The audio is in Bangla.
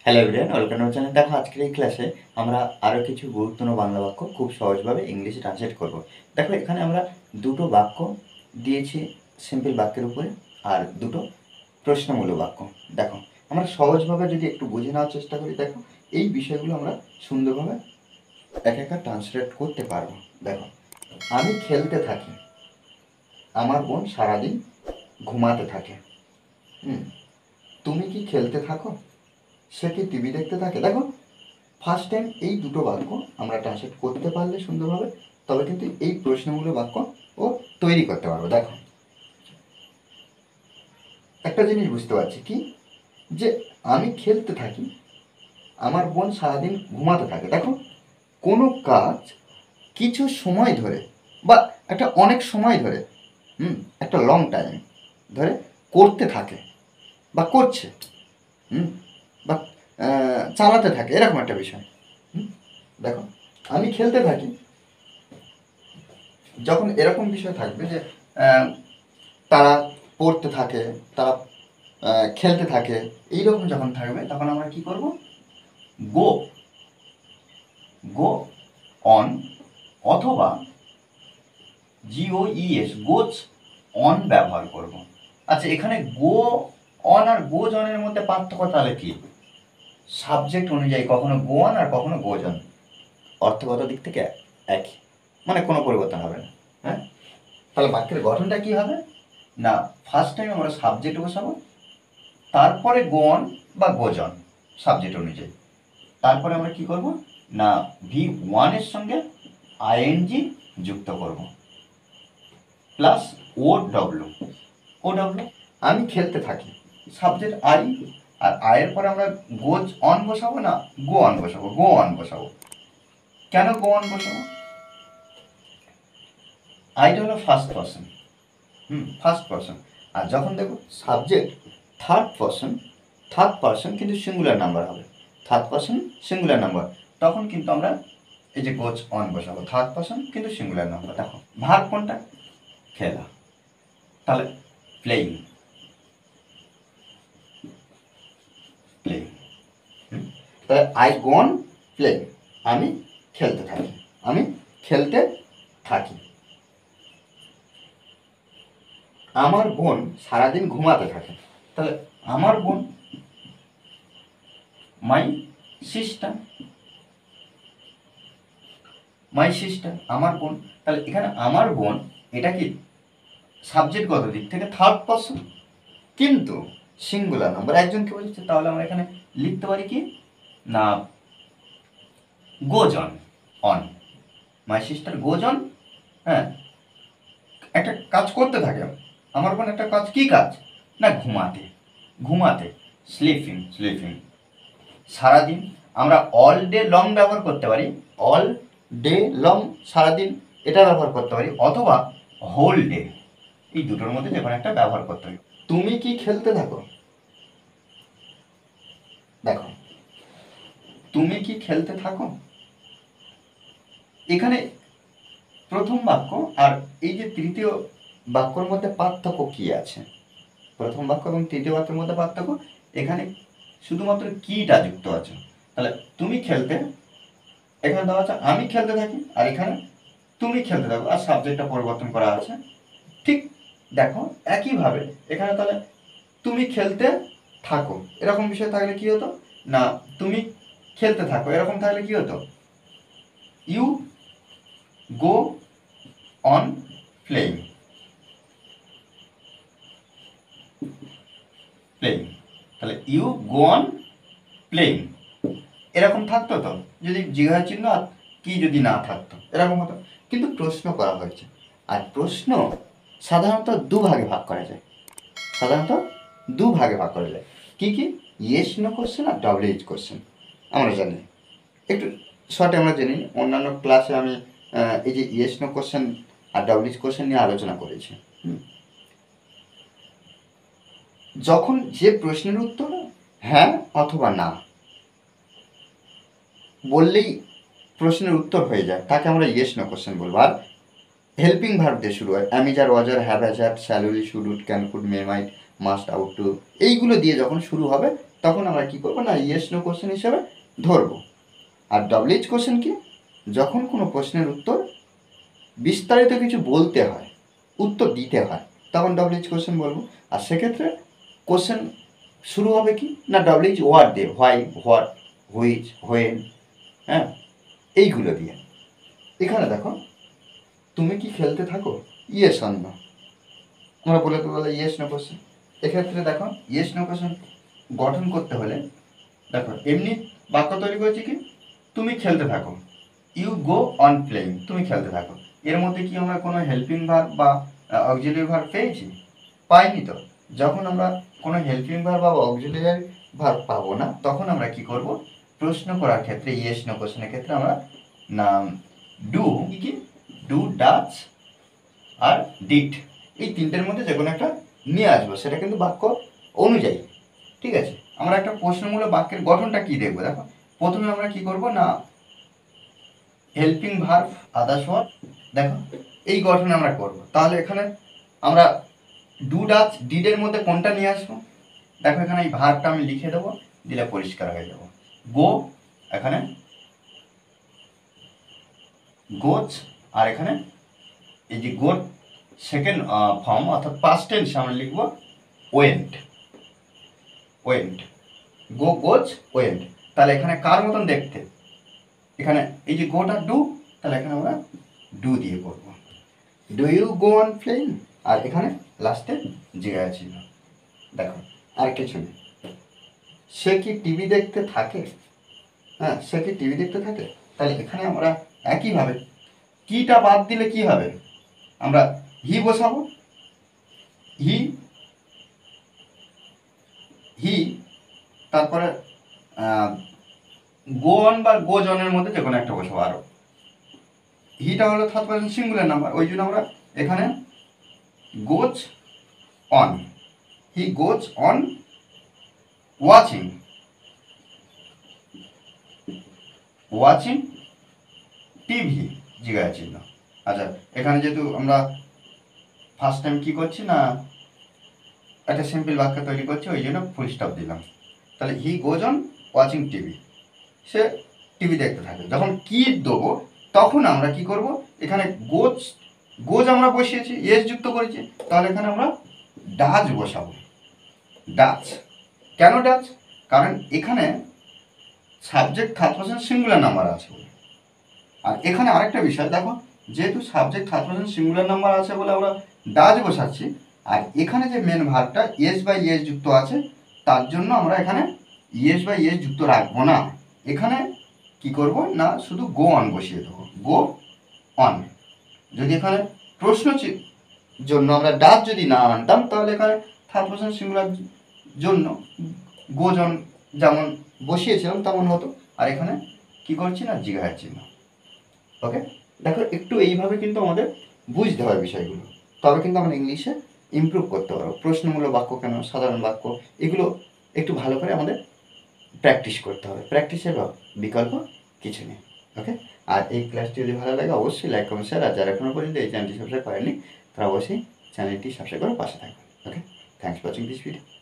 Hello everyone, welcome to channel. দেখো আজকের এই ক্লাসে আমরা আরও কিছু গুরুত্বপূর্ণ বাংলা বাক্য খুব সহজভাবে ইংলিশে ট্রান্সলেট করব। দেখো এখানে আমরা দুটো বাক্য দিয়েছি সিম্পল বাক্যের উপরে, আর দুটো প্রশ্নমূলক বাক্য। দেখো আমরা সহজভাবে যদি একটু বুঝে নেওয়ার চেষ্টা করি, দেখো এই বিষয়গুলো আমরা সুন্দরভাবে এক একটা ট্রান্সলেট করতে পারবো। দেখো, আমি খেলতে থাকি, আমার বোন সারাদিন ঘুমাতে থাকে। তুমি কি খেলতে থাকো, সে কি টিভি দেখতে থাকে। দেখো ফার্স্ট টাইম এই দুটো বাক্য আমরা ট্রান্সলেট করতে পারলে সুন্দরভাবে, তবে কিন্তু এই প্রশ্নগুলো বাক্য ও তৈরি করতে পারবো। দেখো একটা জিনিস বুঝতে পারছি কি, যে আমি খেলতে থাকি, আমার বোন সারাদিন ঘুমাতে থাকে। দেখো কোনো কাজ কিছু সময় ধরে বা একটা অনেক সময় ধরে, একটা লং টাইম ধরে করতে থাকে বা করছে, বা চালাতে থাকে, এরকম একটা বিষয়। দেখো আমি খেলতে থাকি, যখন এরকম বিষয় থাকবে যে তারা পড়তে থাকে, তারা খেলতে থাকে, এইরকম যখন থাকবে তখন আমরা কি করব, গো গো অন অথবা GOES গোজ অন ব্যবহার করব। আচ্ছা, এখানে গো অন আর গোজ অনের মধ্যে পার্থক্য তাহলে কি? সাবজেক্ট অনুযায়ী কখনো গো অন আর কখনো গোজ অন, অর্থগত দিক থেকে একই, মানে কোনো পরিবর্তন হবে না। হ্যাঁ, তাহলে বাক্যের গঠনটা কি হবে না, ফার্স্ট টাইম আমরা সাবজেক্ট বসাবো, তারপরে গো অন বা গোজ অন সাবজেক্ট অনুযায়ী, তারপরে আমরা কি করব না V1 এর সঙ্গে ING যুক্ত করব প্লাস OW। আমি খেলতে থাকি, সাবজেক্ট আই, আর আয়ের পরে আমরা গোজ অন বসাবো না গো অন বসাবো, গো অন বসাবো। কেন গো অন বসাবো? আইটা হলো ফার্স্ট পারসন, ফার্স্ট পারসন, আর যখন দেখো সাবজেক্ট থার্ড পারসন কিন্তু সিঙ্গুলার নাম্বার হবে, থার্ড পারসন সিঙ্গুলার নাম্বার, তখন কিন্তু আমরা এই যে গোজ অন বসাবো, থার্ড পারসন কিন্তু সিঙ্গুলার নাম্বার। দেখো ভার্ব কোনটা, খেলা, তাহলে প্লেইং, তাহলে আই গো অন প্লেইং, আমি খেলতে থাকি, আমি খেলতে থাকি। আমার বোন সারাদিন ঘুমাতে থাকে, তাহলে আমার বোন মাই সিস্টার, আমার বোন। তাহলে এখানে আমার বোন এটা কি সাবজেক্টগত দিক থেকে থার্ড পারসন, কিন্তু সিঙ্গুলার নাম্বার, একজনকে বলছে, তাহলে আমরা এখানে লিখতে পারি কি না goes on my sister goes on. হ্যাঁ, একটা কাজ করতে থাকে আমার বোন, একটা কাজ, কি কাজ না ঘুমাতে, স্লিপিং। সারাদিন আমরা অল ডে লং ব্যবহার করতে পারি, অল ডে লং সারাদিন এটা ব্যবহার করতে পারি, অথবা হোল ডে, এই দুটোর মধ্যে যে কোনো একটা ব্যবহার করতে পারি। তুমি কি খেলতে থাকো, দেখো তুমি কি খেলতে থাকো, এখানে প্রথম বাক্য আর এই যে তৃতীয় বাক্যর মধ্যে পার্থক্য কি আছে, প্রথম বাক্য এবং তৃতীয় বাক্যের মধ্যে পার্থক্য, এখানে শুধুমাত্র কিটা যুক্ত আছে। তাহলে তুমি খেলতে, এখানে দেওয়া আছে আমি খেলতে থাকি, আর এখানে তুমি খেলতে থাকো, আর সাবজেক্টটা পরিবর্তন করা আছে। ঠিক দেখো একইভাবে এখানে তাহলে তুমি খেলতে থাকো এরকম বিষয় থাকলে কি হতো না, তুমি খেলতে থাকো এরকম থাকলে কি হতো, ইউ গো অন প্লেইং, তাহলে ইউ গো অন প্লেইং এরকম থাকতো। তো যদি জিজ্ঞাসা চিহ্ন আর কি যদি না থাকতো এরকম হতো, কিন্তু প্রশ্ন করা হয়েছে, আর প্রশ্ন সাধারণত দুভাগে ভাগ করা যায়, কি কি, ইয়েস নো কোশ্চেন আর WH কোশ্চেন আমরা জানি। একটু শর্টে আমরা জেনে নিই, অন্যান্য ক্লাসে আমি এই যে ইয়েস নো কোশ্চেন আর WH কোশ্চেন নিয়ে আলোচনা করেছি। যখন যে প্রশ্নের উত্তর হ্যাঁ অথবা না বললেই প্রশ্নের উত্তর হয়ে যায়, তাকে আমরা ইয়েস নো কোশ্চেন বলবো। আর হেল্পিং ভার্ব দিয়ে শুরু হয়, am is are, was were, have, has, had, shall, will, should, would, can, could, may, might, must, ought to, এইগুলো দিয়ে যখন শুরু হবে তখন আমরা কি করব না ইয়েস নো কোশ্চেন হিসেবে ধরবো। আর ডব্লিউএইচ কোশ্চেন কি, যখন কোনো প্রশ্নের উত্তর বিস্তারিত কিছু বলতে হয়, উত্তর দিতে হয়, তখন ডব্লিউএইচ কোশ্চেন বলবো। আর সেক্ষেত্রে কোশ্চেন শুরু হবে কি না ডব্লিউএইচ ওয়ার্ড দিয়ে, হোয়াই, হোয়াট, হুইচ, হোয়েন, হ্যাঁ, এইগুলো দিয়ে। এখানে দেখো তুমি কি খেলতে থাকো, ইয়েস অর নো, আমরা বলে ইয়েস নো কোশ্চেন। এক্ষেত্রে দেখো ইয়েস নো কোশ্চেন গঠন করতে হলে দেখো এমনি বাক্য তৈরি করেছি কি, তুমি খেলতে থাকো, ইউ গো অন প্লেইং, তুমি খেলতে থাকো। এর মধ্যে কি আমরা কোনো হেল্পিং ভার্ব বা অক্সিলিয়ারি ভার্ব পেয়েছি? পাইনি তো। যখন আমরা কোনো হেল্পিং ভার্ব বা অক্সিলিয়ারি ভার্ব পাবো না, তখন আমরা কি করব, প্রশ্ন করার ক্ষেত্রে ইয়েস নো কোশ্চেনের ক্ষেত্রে আমরা নাম ডু, কি ডু, ডাচ আর ডিড, এই তিনটের মধ্যে যে কোনো একটা নিয়ে আসবো, সেটা কিন্তু বাক্য অনুযায়ী। ঠিক আছে, আমরা একটা প্রশ্নমূলক বাক্যের গঠনটা কি দেখবো। দেখো প্রথমে আমরা কি করব না হেল্পিং ভার্ব আদার্স ওয়ার্ড, দেখো এই গঠন আমরা করব। তাহলে এখানে আমরা ডু, ডাচ, ডিডের মধ্যে কোনটা নিয়ে আসবো, দেখো এখানে এই ভার্বটা আমি লিখে দেবো, দিলে পরিষ্কার হয়ে যাব। গো, এখানে গোজ, আর এখানে এই যে গোর সেকেন্ড ফর্ম অর্থাৎ পাস্ট টেন্স আমরা লিখব ওয়েন্ট, ওয়েন্ট, গো, গোজ, ওয়েন্ট। তাহলে এখানে কার মতন দেখতে, এখানে এই যে গোটা ডু, তাহলে এখানে আমরা ডু দিয়ে করব। Do you go on playing, আর এখানে লাস্টে জিজ্ঞাসা ছিল। দেখো আর কিছু নেই, সে কি টিভি দেখতে থাকে, হ্যাঁ সে কি টিভি দেখতে থাকে। তাহলে এখানে আমরা একইভাবে কিটা বাদ দিলে কি হবে, আমরা হি বসাবো, হি, হি, তারপরে গো অন বা গো জনের মধ্যে যে কোনো একটা বসাবো। আরও হিটা হলো থার্ড পারসন সিঙ্গুলার নাম্বার, ওই জন্য আমরা এখানে goes on, he goes on watching, watching TV, জিজ্ঞাসা চিহ্ন। আচ্ছা এখানে যেহেতু আমরা ফার্স্ট টাইম কি করছি না একটা সিম্পল বাক্য তৈরি করছি, ওই জন্য ফুল স্টপ দিলাম। তাহলে he goes on watching TV, সে টিভি দেখতে থাকে। যখন কি দেবো তখন আমরা কি করব, এখানে গোজ, গোজ আমরা বসিয়েছি, এস যুক্ত করেছি, তাহলে এখানে আমরা ডাচ বসাবো, ডাচ। কেন ডাচ, কারণ এখানে subject third person singular number আছে বলে। আর এখানে আরেকটা বিষয় দেখো, যেহেতু subject third person singular number আছে বলে আমরা ডাচ বসাচ্ছি, আর এখানে যে মেন ভার্বটা এস বাই এস যুক্ত আছে, তার জন্য আমরা এখানে ইয়েস বাই ইয়েস যুক্ত রাখবো না। এখানে কি করব না শুধু গো অন বসিয়ে দেবো, গো অন। যদি এখানে প্রশ্ন জন্য আমরা ডাচ যদি না আনতাম, তাহলে এখানে থার্ড পারসন সিঙ্গুলার জন্য গো জন যেমন বসিয়েছিলাম তেমন হতো। আর এখানে কি করছি না জিজ্ঞাসা চিহ্ন। ওকে, দেখো একটু এইভাবে কিন্তু আমাদের বুঝতে হয় বিষয়গুলো, তবে কিন্তু আমরা ইংলিশে ইমপ্রুভ করতে পারবো। প্রশ্নমূলক বাক্য কেন, সাধারণ বাক্য, এগুলো একটু ভালো করে আমাদের প্র্যাকটিস করতে হবে, প্র্যাকটিসের বিকল্প কিছু নেই। ওকে, আর এই ক্লাসটি যদি ভালো লাগে অবশ্যই লাইক কমেন্ট শেয়ার, আর যারা এখনো পর্যন্ত এই চ্যানেলটি সাবস্ক্রাইব করেনি তারা অবশ্যই চ্যানেলটি সাবস্ক্রাইব করে পাশে থাকবেন। Okay, thanks for watching this video.